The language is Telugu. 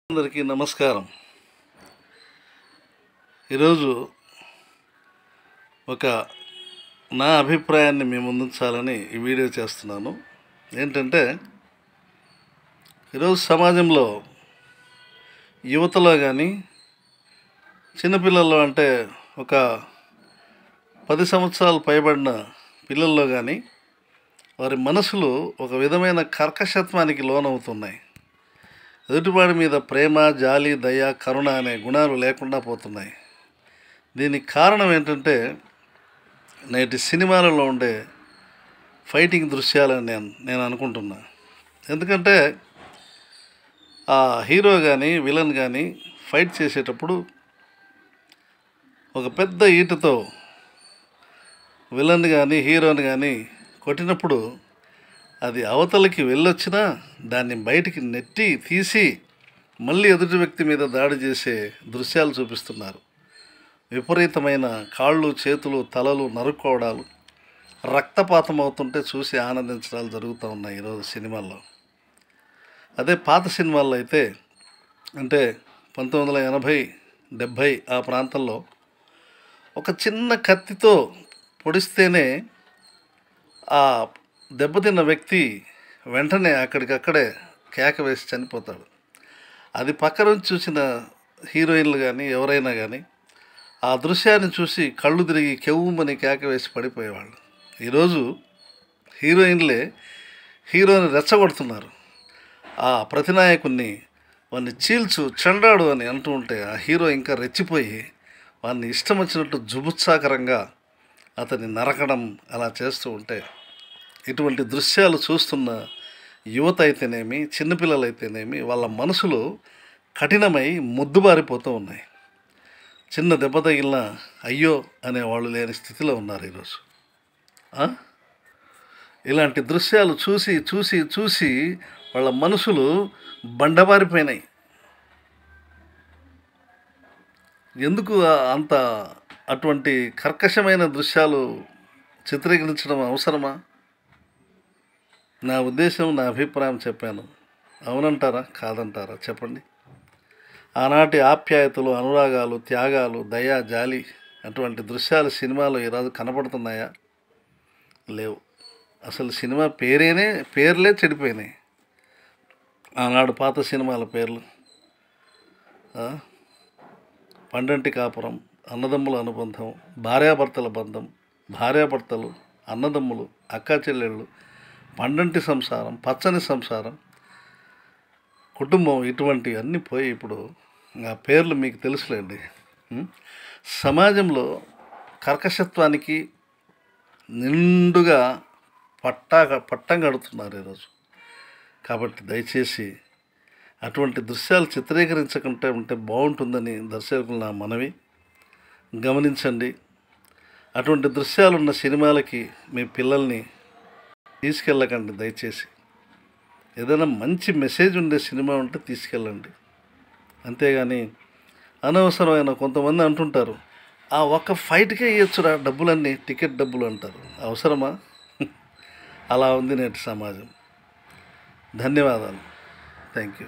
అందరికీ నమస్కారం. ఈరోజు ఒక నా అభిప్రాయాన్ని మీ ముందుంచాలని ఈ వీడియో చేస్తున్నాను. ఏంటంటే ఈరోజు సమాజంలో యువతలో కానీ చిన్నపిల్లల్లో అంటే ఒక 10 సంవత్సరాలు పైబడిన పిల్లల్లో కానీ వారి మనసులు ఒక విధమైన కర్కశత్వానికి లోనవుతున్నాయి. ఎదుటివాడి మీద ప్రేమ, జాలి, దయ, కరుణ అనే గుణాలు లేకుండా పోతున్నాయి. దీనికి కారణం ఏంటంటే నేటి సినిమాలలో ఉండే ఫైటింగ్ దృశ్యాలని నేను అనుకుంటున్నా. ఎందుకంటే ఆ హీరో కానీ విలన్ కానీ ఫైట్ చేసేటప్పుడు ఒక పెద్ద ఈటతో విలన్ కానీ హీరోని కానీ కొట్టినప్పుడు అది అవతలకి వెళ్ళొచ్చినా దాన్ని బయటికి నెట్టి తీసి మళ్ళీ ఎదుటి వ్యక్తి మీద దాడి చేసే దృశ్యాలు చూపిస్తున్నారు. విపరీతమైన కాళ్ళు, చేతులు, తలలు నరుక్కోవడాలు, రక్తపాతం అవుతుంటే చూసి ఆనందించడాలు జరుగుతూ ఉన్నాయి ఈరోజు సినిమాల్లో. అదే పాత సినిమాల్లో అయితే అంటే 1980, 70 ఆ ప్రాంతంలో ఒక చిన్న కత్తితో పొడిస్తేనే ఆ దెబ్బతిన్న వ్యక్తి వెంటనే అక్కడికక్కడే కేక వేసి చనిపోతాడు. అది పక్క నుంచి చూసిన హీరోయిన్లు కానీ ఎవరైనా కానీ ఆ దృశ్యాన్ని చూసి కళ్ళు తిరిగి కెవ్వుమని కేక వేసి పడిపోయేవాళ్ళు. ఈరోజు హీరోయిన్లే హీరోని రెచ్చగొడుతున్నారు. ఆ ప్రతినాయకుడిని వాడిని చీల్చు, చెండాడు అని అంటూ ఉంటే ఆ హీరో ఇంకా రెచ్చిపోయి వాడిని ఇష్టం వచ్చినట్టు జుబుత్సాకరంగా అతన్ని నరకడం అలా చేస్తూ ఉంటే ఇటువంటి దృశ్యాలు చూస్తున్న యువత అయితేనేమి, చిన్నపిల్లలు అయితేనేమి వాళ్ళ మనసులు కఠినమై మొద్దుబారిపోతూ ఉన్నాయి. చిన్న దెబ్బ తగిలిన అయ్యో అనేవాళ్ళు లేని స్థితిలో ఉన్నారు ఈరోజు. ఇలాంటి దృశ్యాలు చూసి చూసి చూసి వాళ్ళ మనసులు బండబారిపోయినాయి. ఎందుకు అంత అటువంటి కర్కశమైన దృశ్యాలు చిత్రీకరించడం అవసరమా? నా ఉద్దేశం, నా అభిప్రాయం చెప్పాను. అవునంటారా, కాదంటారా చెప్పండి. ఆనాటి ఆప్యాయతలు, అనురాగాలు, త్యాగాలు, దయ, జాలి అటువంటి దృశ్యాలు సినిమాలో ఈరోజు కనపడుతున్నాయా? లేవు. అసలు సినిమా పేర్లే చెడిపోయినాయి. ఆనాడు పాత సినిమాల పేర్లు పండంటి కాపురం, అన్నదమ్ముల అనుబంధం, భార్యాభర్తల బంధం, భార్యాభర్తలు, అన్నదమ్ములు, అక్కా చెల్లెళ్ళు, పండంటి సంసారం, పచ్చని సంసారం, కుటుంబం, ఇటువంటి అన్నీ పోయి ఇప్పుడు ఆ పేర్లు మీకు తెలుసులేండి. సమాజంలో కర్కశత్వానికి నిండుగా పట్టం కడుతున్నారు ఈరోజు. కాబట్టి దయచేసి అటువంటి దృశ్యాలు చిత్రీకరించకుంటే ఉంటే బాగుంటుందని దర్శకులు నా మనవి. గమనించండి. అటువంటి దృశ్యాలున్న సినిమాలకి మీ పిల్లల్ని తీసుకెళ్ళకండి దయచేసి. ఏదైనా మంచి మెసేజ్ ఉండే సినిమా ఉంటే తీసుకెళ్ళండి. అంతేగాని అనవసరమైన కొంతమంది అంటుంటారు, ఆ ఒక్క ఫైట్కే ఇవ్వచ్చురా డబ్బులన్నీ, టికెట్ డబ్బులు అంటారు. అవసరమా? అలా ఉంది నేటి సమాజం. ధన్యవాదాలు. Thank you.